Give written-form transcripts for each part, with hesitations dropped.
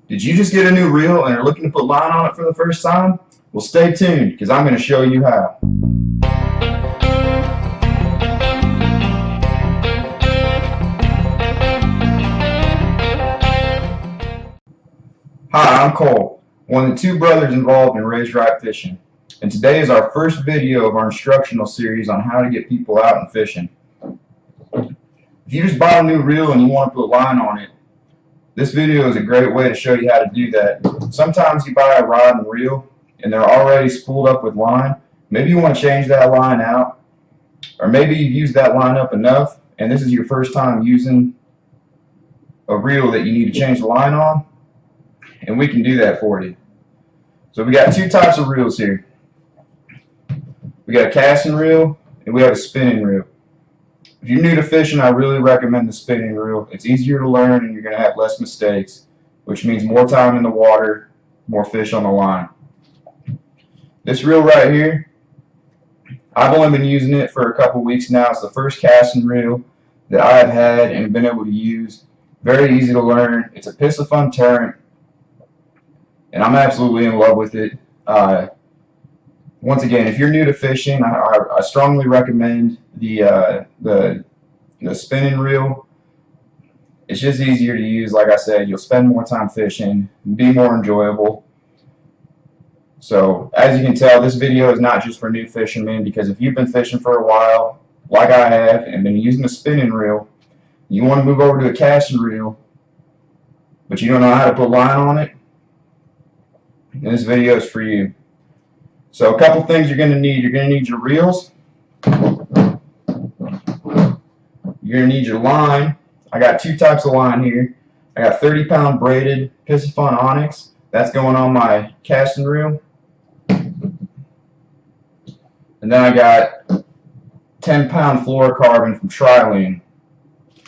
Did you just get a new reel and are looking to put line on it for the first time? Well, stay tuned because I'm going to show you how. Hi, I'm Cole, one of the two brothers involved in Riot fishing, and today is our first video of our instructional series on how to get people out and fishing. If you just bought a new reel and you want to put line on it, this video is a great way to show you how to do that. Sometimes you buy a rod and reel and they're already spooled up with line. Maybe you want to change that line out, or maybe you've used that line up enough and this is your first time using a reel that you need to change the line on, and we can do that for you. So we got two types of reels here. We got a casting reel and we have a spinning reel. If you're new to fishing, I really recommend the spinning reel. It's easier to learn and you're going to have less mistakes, which means more time in the water, more fish on the line. This reel right here, I've only been using it for a couple weeks now. It's the first casting reel that I have had and been able to use. Very easy to learn. It's a Piscifun Turrent, and I'm absolutely in love with it. Once again, if you're new to fishing, I strongly recommend the spinning reel. It's just easier to use. Like I said, you'll spend more time fishing, be more enjoyable. So as you can tell, this video is not just for new fishermen, because if you've been fishing for a while, like I have, and been using a spinning reel, you want to move over to a casting reel, but you don't know how to put line on it, and this video is for you. So a couple things you're going to need. You're going to need your reels. You're going to need your line. I got two types of line here. I got 30-pound braided Piscifun Onyx. That's going on my casting reel. And then I got 10-pound Fluorocarbon from Trilene.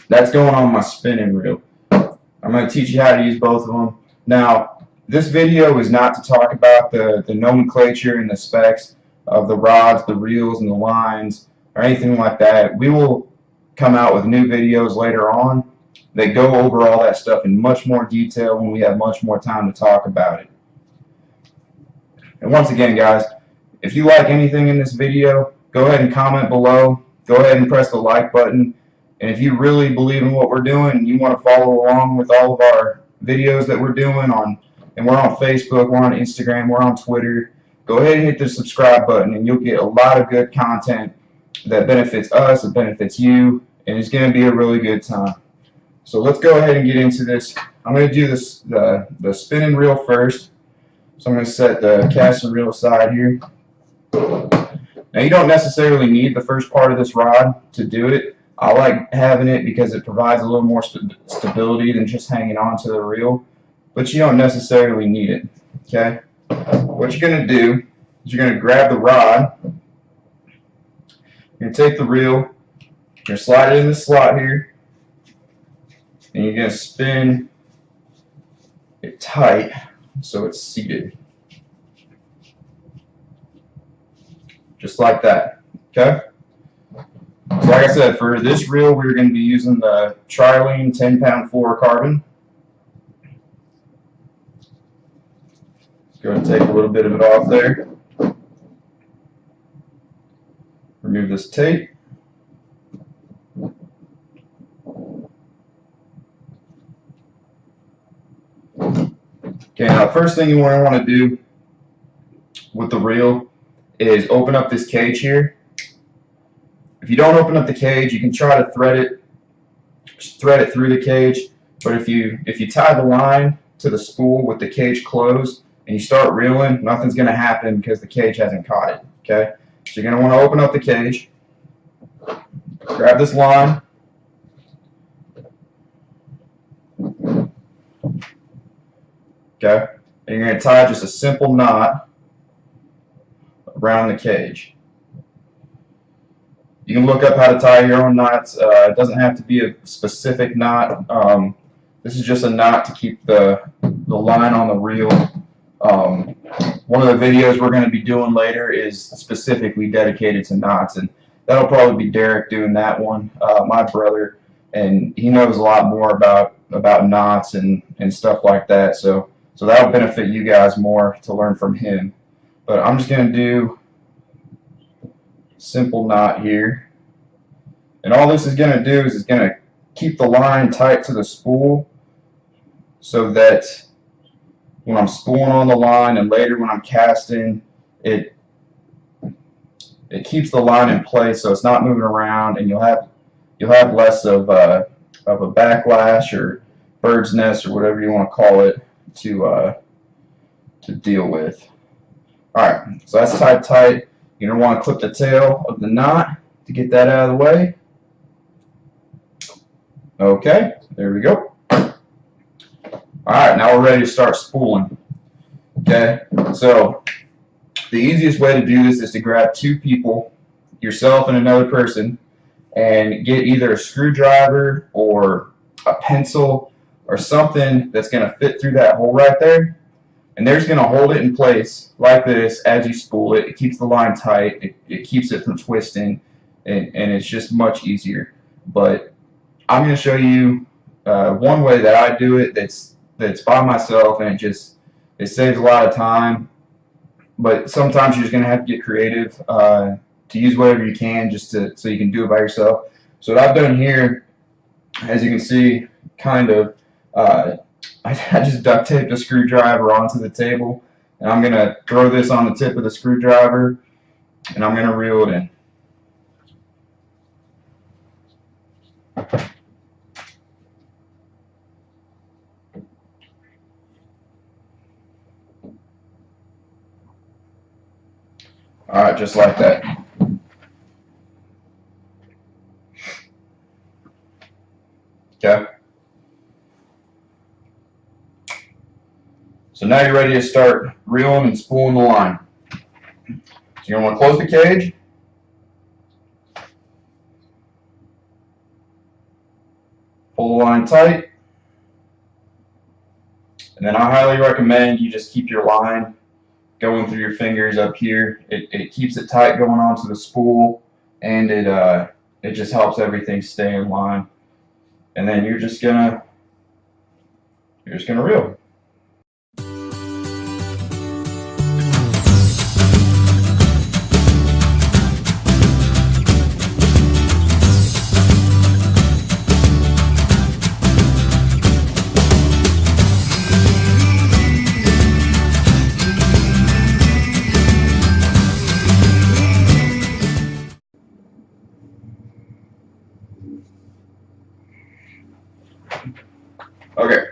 That's going on my spinning reel. I'm going to teach you how to use both of them. Now, this video is not to talk about the nomenclature and the specs of the rods, the reels, and the lines, or anything like that. We will come out with new videos later on that go over all that stuff in much more detail when we have much more time to talk about it. And once again, guys, if you like anything in this video, go ahead and comment below. Go ahead and press the like button. And if you really believe in what we're doing and you want to follow along with all of our videos that we're doing and we're on Facebook, we're on Instagram, we're on Twitter, go ahead and hit the subscribe button and you'll get a lot of good content that benefits us, it benefits you, and it's going to be a really good time. So let's go ahead and get into this. I'm going to do this the spinning reel first. So I'm going to set the casting reel aside here. Now you don't necessarily need the first part of this rod to do it. I like having it because it provides a little more stability than just hanging on to the reel. But you don't necessarily need it, okay? What you're going to do is you're going to grab the rod, you're going to take the reel, you're going to slide it in the slot here, and you're going to spin it tight so it's seated. Just like that, okay? So like I said, for this reel, we're going to be using the Trilene 10-pound Fluorocarbon. Go and take a little bit of it off there. Remove this tape. Okay, now first thing you want to do with the reel is open up this cage here. If you don't open up the cage, you can try to thread it through the cage, but if you tie the line to the spool with the cage closed and you start reeling, nothing's going to happen because the cage hasn't caught it, okay? So you're going to want to open up the cage, grab this line, okay, and you're going to tie just a simple knot around the cage. You can look up how to tie your own knots. It doesn't have to be a specific knot. This is just a knot to keep the line on the reel. One of the videos we're going to be doing later is specifically dedicated to knots, and that'll probably be Derek doing that one, my brother. and he knows a lot more about knots and stuff like that. So that'll benefit you guys more to learn from him. But I'm just going to do simple knot here, and all this is going to do is it's going to keep the line tight to the spool, so that when I'm spooling on the line and later when I'm casting, it keeps the line in place, so it's not moving around, and you'll have less of a backlash or bird's nest or whatever you want to call it to deal with. All right, so that's tied tight. You're gonna want to clip the tail of the knot to get that out of the way. Okay, there we go. All right, now we're ready to start spooling. Okay, so the easiest way to do this is to grab two people, yourself and another person, and get either a screwdriver or a pencil or something that's going to fit through that hole right there, and they're just going to hold it in place like this as you spool it. It keeps the line tight, it keeps it from twisting, and it's just much easier. But I'm going to show you one way that I do it that's by myself, and it saves a lot of time. But sometimes you're just going to have to get creative to use whatever you can just so you can do it by yourself. So what I've done here, as you can see, kind of, I just duct taped a screwdriver onto the table, and I'm going to throw this on the tip of the screwdriver, and I'm going to reel it in. All right, just like that. Okay. So now you're ready to start reeling and spooling the line. So you're going to want to close the cage. Pull the line tight. And then I highly recommend you just keep your line going through your fingers up here. It keeps it tight going onto the spool, and it just helps everything stay in line. And then you're just gonna reel. Okay.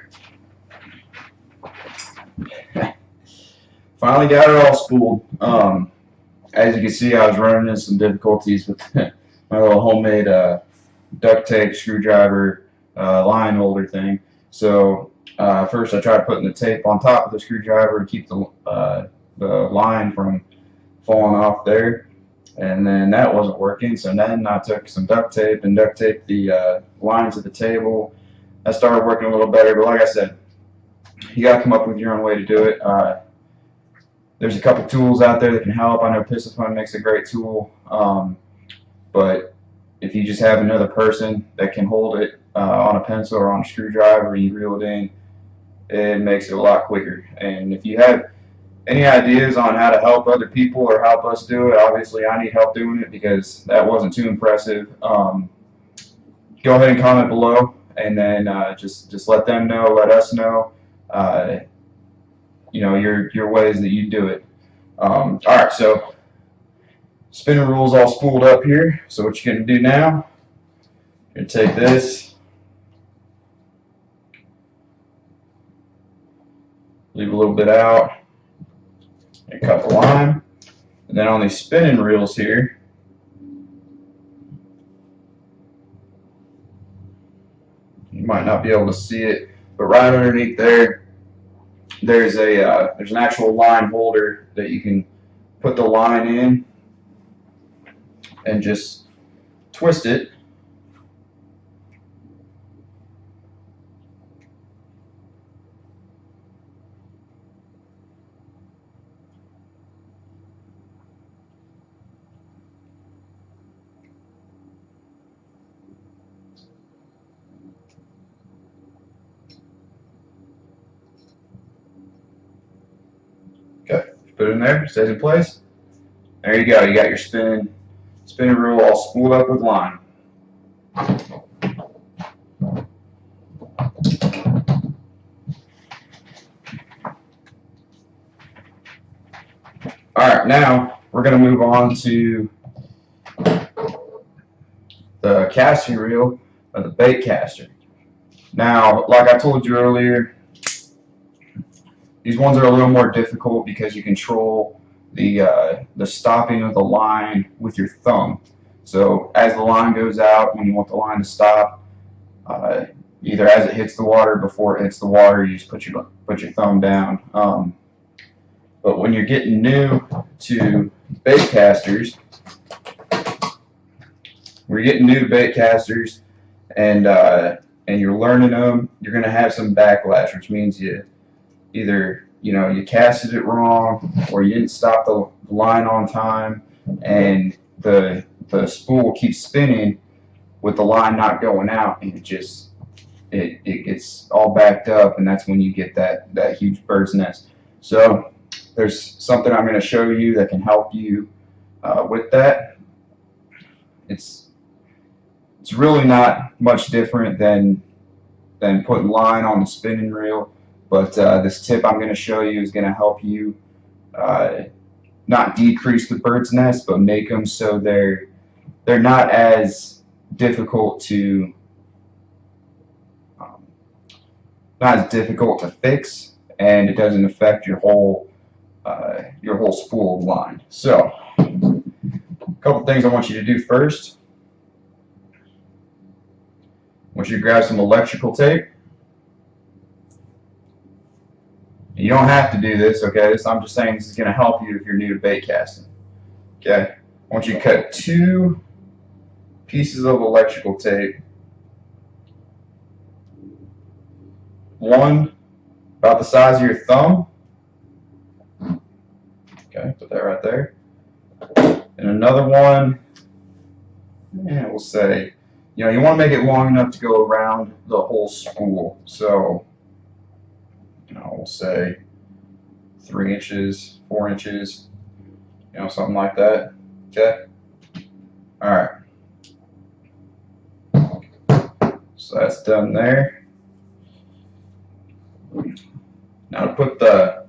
Finally got it all spooled. As you can see, I was running into some difficulties with my little homemade duct tape screwdriver line holder thing. So first I tried putting the tape on top of the screwdriver to keep the line from falling off there, and then that wasn't working. So then I took some duct tape and duct taped the line to the table. That started working a little better, but like I said, you got to come up with your own way to do it. There's a couple tools out there that can help. I know Piscifun makes a great tool, but if you just have another person that can hold it on a pencil or on a screwdriver and you reel it in, it makes it a lot quicker. And if you have any ideas on how to help other people or help us do it, obviously I need help doing it because that wasn't too impressive. Go ahead and comment below, and then just let them know, let us know, you know, your ways that you do it. All right, so spinning rule's all spooled up here. So what you're gonna do now, you're gonna take this, leave a little bit out, and cut the line, and then on these spinning reels here, you might not be able to see it, but right underneath there, there's an actual line holder that you can put the line in and just twist it. Put it in there, stays in place. There you go. You got your spinning reel all spooled up with line. Alright, now we're going to move on to the casting reel of the Baitcaster. Now, like I told you earlier, these ones are a little more difficult because you control the stopping of the line with your thumb. So as the line goes out, when you want the line to stop, either as it hits the water, before it hits the water, you just put your thumb down. But when you're getting new to baitcasters, and you're learning them, you're going to have some backlash, which means you either you casted it wrong, or you didn't stop the line on time, and the spool keeps spinning with the line not going out, and it gets all backed up, and that's when you get that huge bird's nest. So there's something I'm going to show you that can help you with that. It's really not much different than putting line on the spinning reel, but this tip I'm going to show you is going to help you not decrease the bird's nest, but make them so they're not as difficult to fix, and it doesn't affect your whole spool of line. So, a couple things I want you to do first. I want you to grab some electrical tape. You don't have to do this, okay? I'm just saying this is going to help you if you're new to bait casting. Okay? I want you to cut 2 pieces of electrical tape. One about the size of your thumb. Okay, put that right there. And another one, we'll say, you want to make it long enough to go around the whole spool. So, we'll say 3 inches, 4 inches, something like that. Okay? Alright. So that's done there. Now to put the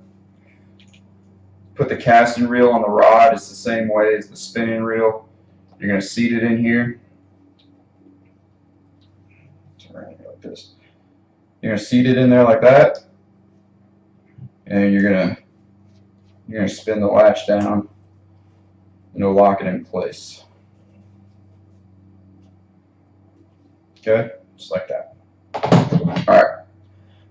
casting reel on the rod, it's the same way as the spinning reel. You're going to seat it in here. Turn it like this. You're going to seat it in there like that, and you're going to spin the latch down and it'll lock it in place. Okay, just like that. All right.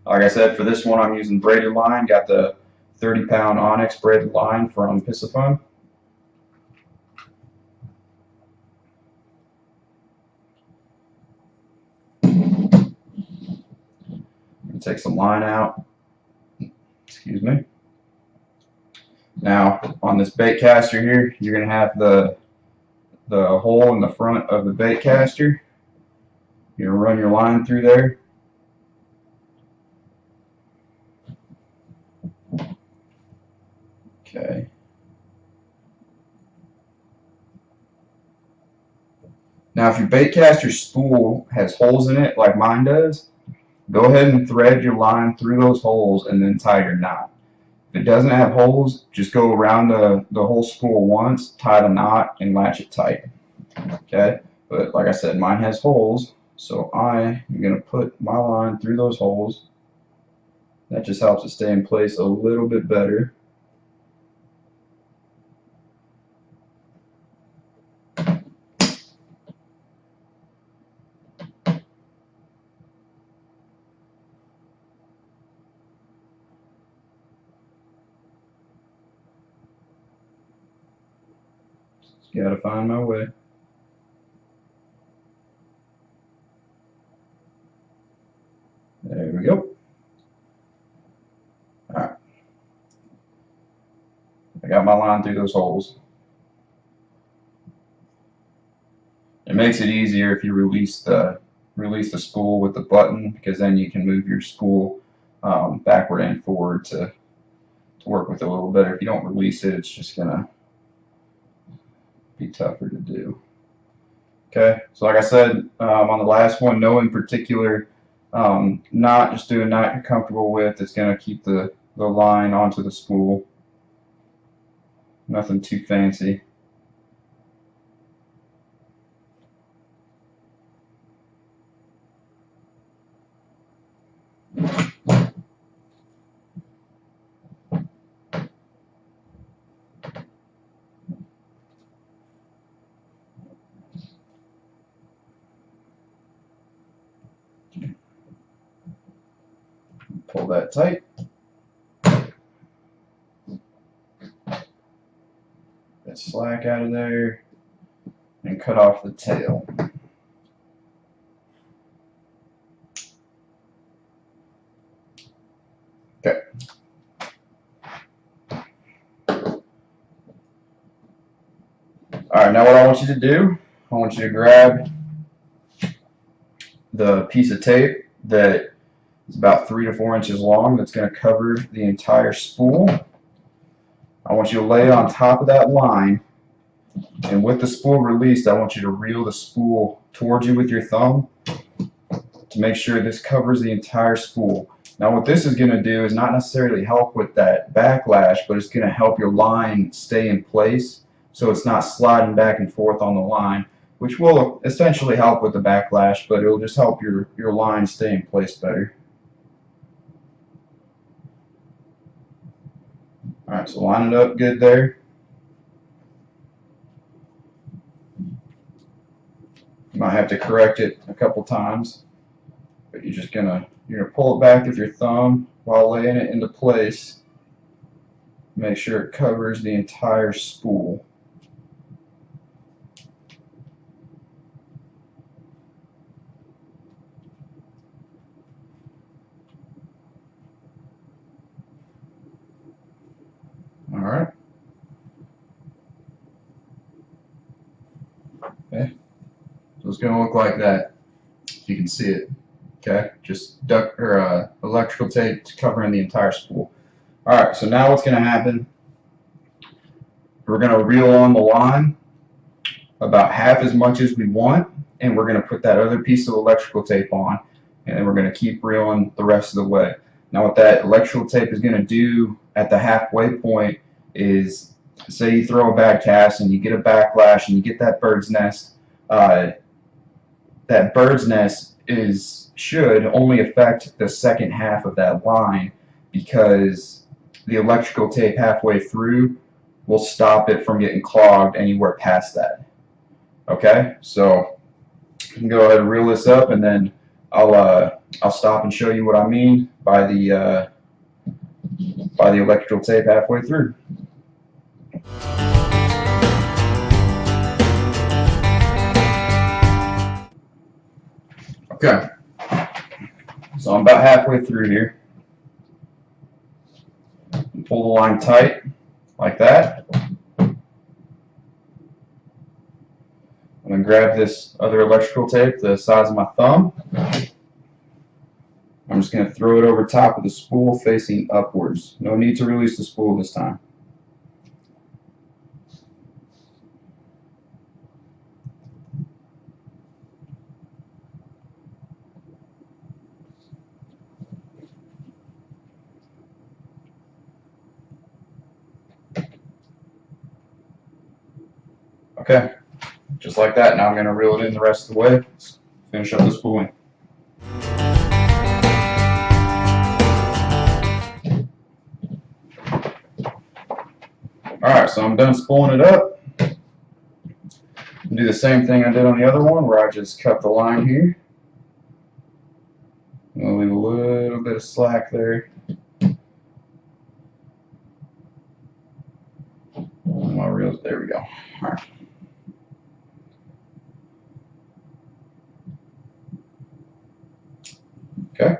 Like I said, for this one, I'm using braided line. Got the 30-pound Onyx braided line from Piscifun. Take some line out. Excuse me. Now, on this bait caster here, you're going to have the hole in the front of the bait caster. You're going to run your line through there. Okay. Now, if your baitcaster spool has holes in it, like mine does, go ahead and thread your line through those holes and then tie your knot. If it doesn't have holes, just go around the whole spool once, tie the knot, and latch it tight. Okay? But like I said, mine has holes, so I am going to put my line through those holes. That just helps it stay in place a little bit better. Gotta find my way. There we go. Alright. I got my line through those holes. It makes it easier if you release the spool with the button, because then you can move your spool backward and forward to work with it a little better. If you don't release it, it's just gonna be tougher to do. Okay, so like I said on the last one, no in particular knot, just do a knot you're comfortable with. It's gonna keep the line onto the spool. Nothing too fancy. Pull that tight. That slack out of there and cut off the tail. Okay. Alright, now what I want you to do, I want you to grab the piece of tape that is about 3 to 4 inches long that's going to cover the entire spool. I want you to lay it on top of that line, and with the spool released, I want you to reel the spool towards you with your thumb to make sure this covers the entire spool. Now what this is going to do is not necessarily help with that backlash, but it's going to help your line stay in place so it's not sliding back and forth on the line, which will essentially help with the backlash, but it will just help your line stay in place better. Alright, so line it up good there. You might have to correct it a couple times, but you're gonna pull it back with your thumb while laying it into place. Make sure it covers the entire spool. Alright. Okay. So it's going to look like that, if you can see it. Okay, just electrical tape covering the entire spool. Alright, so now what's going to happen, we're going to reel on the line about half as much as we want, and we're going to put that other piece of electrical tape on, and then we're going to keep reeling the rest of the way. Now what that electrical tape is going to do at the halfway point is, say you throw a bad cast and you get a backlash and you get that bird's nest, that bird's nest should only affect the second half of that line, because the electrical tape halfway through will stop it from getting clogged anywhere past that. Okay, so you can go ahead and reel this up, and then I'll stop and show you what I mean by the electrical tape halfway through. Okay, so I'm about halfway through here. Pull the line tight, like that. I'm going to grab this other electrical tape the size of my thumb. I'm just going to throw it over top of the spool facing upwards. No need to release the spool this time. Okay, just like that. Now I'm going to reel it in the rest of the way. Let's finish up the spooling. Alright, so I'm done spooling it up. Do the same thing I did on the other one, where I just cut the line here. I'll leave a little bit of slack there. My reels, there we go. Alright. Okay,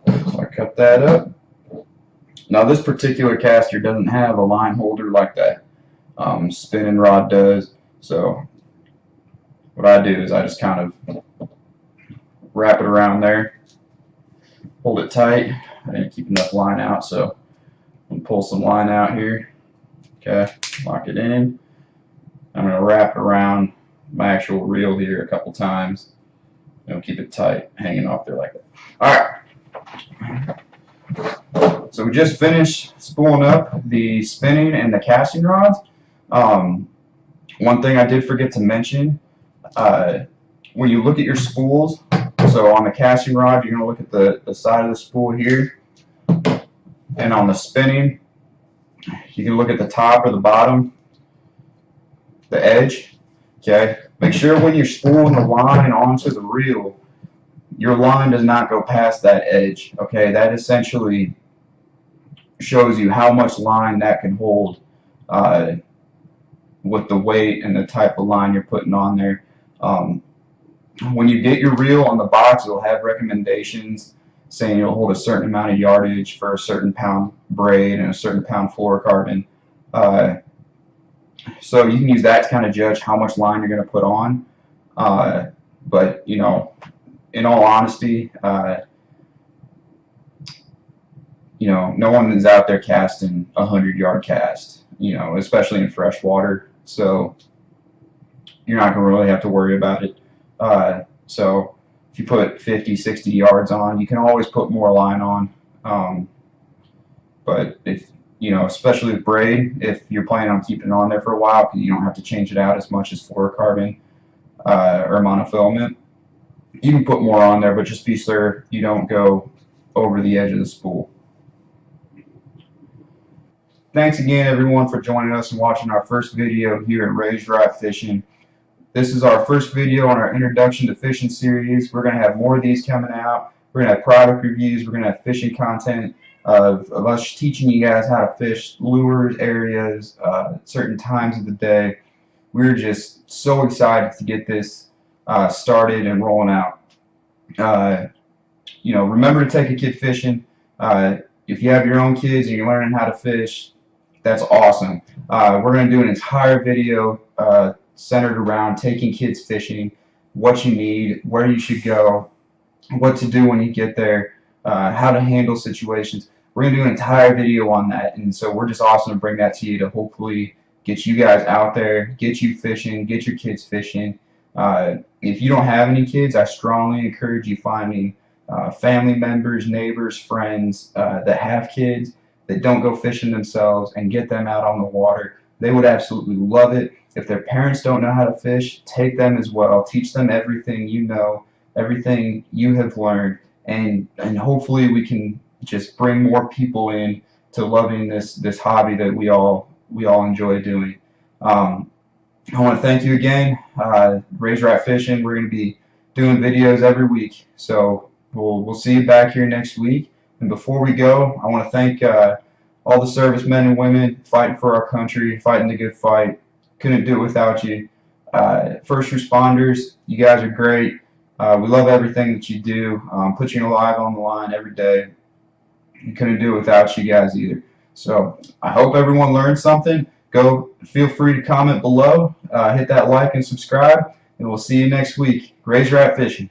so I cut that up. Now this particular caster doesn't have a line holder like that spinning rod does, so what I do is I just kind of wrap it around there, hold it tight. I didn't keep enough line out, so And pull some line out here. Okay, lock it in. I'm going to wrap it around my actual reel here a couple times. And keep it tight, hanging off there like that. Alright. So we just finished spooling up the spinning and the casting rods. One thing I did forget to mention, when you look at your spools, so on the casting rod, you're going to look at the side of the spool here. And on the spinning, you can look at the top or the bottom, the edge. Okay, make sure when you're spooling the line onto the reel, your line does not go past that edge. Okay, that essentially shows you how much line that can hold with the weight and the type of line you're putting on there. When you get your reel on the box, it'll have recommendations saying it'll hold a certain amount of yardage for a certain pound braid and a certain pound fluorocarbon. So you can use that to kind of judge how much line you're going to put on. But, you know, in all honesty, you know, no one is out there casting a 100-yard cast, you know, especially in fresh water. So you're not going to really have to worry about it. So if you put 50, 60 yards on, you can always put more line on. But if, you know, especially with braid, if you're planning on keeping it on there for a while, because you don't have to change it out as much as fluorocarbon or monofilament, you can put more on there, but just be sure you don't go over the edge of the spool. Thanks again, everyone, for joining us and watching our first video here at Raised Riot Fishing. This is our first video on our Introduction to Fishing series. We're going to have more of these coming out. We're going to have product reviews. We're going to have fishing content of us teaching you guys how to fish lures, areas, certain times of the day. We're just so excited to get this started and rolling out. You know, remember to take a kid fishing. If you have your own kids and you're learning how to fish, that's awesome. We're going to do an entire video centered around taking kids fishing, what you need, where you should go, what to do when you get there, how to handle situations. We're going to do an entire video on that, and so we're just awesome to bring that to you to hopefully get you guys out there, get you fishing, get your kids fishing. If you don't have any kids, I strongly encourage you finding family members, neighbors, friends that have kids that don't go fishing themselves and get them out on the water. They would absolutely love it. If their parents don't know how to fish, take them as well. Teach them everything you know, everything you have learned, and hopefully we can just bring more people in to loving this hobby that we all enjoy doing. I want to thank you again. Raised Riot Fishing. We're going to be doing videos every week, so we'll see you back here next week. And before we go, I want to thank all the servicemen and women fighting for our country, fighting the good fight. Couldn't do it without you. First responders, you guys are great. We love everything that you do. Put you alive on the line every day. We couldn't do it without you guys either. So I hope everyone learned something. Feel free to comment below. Hit that like and subscribe, and we'll see you next week. Raised Riot Fishing.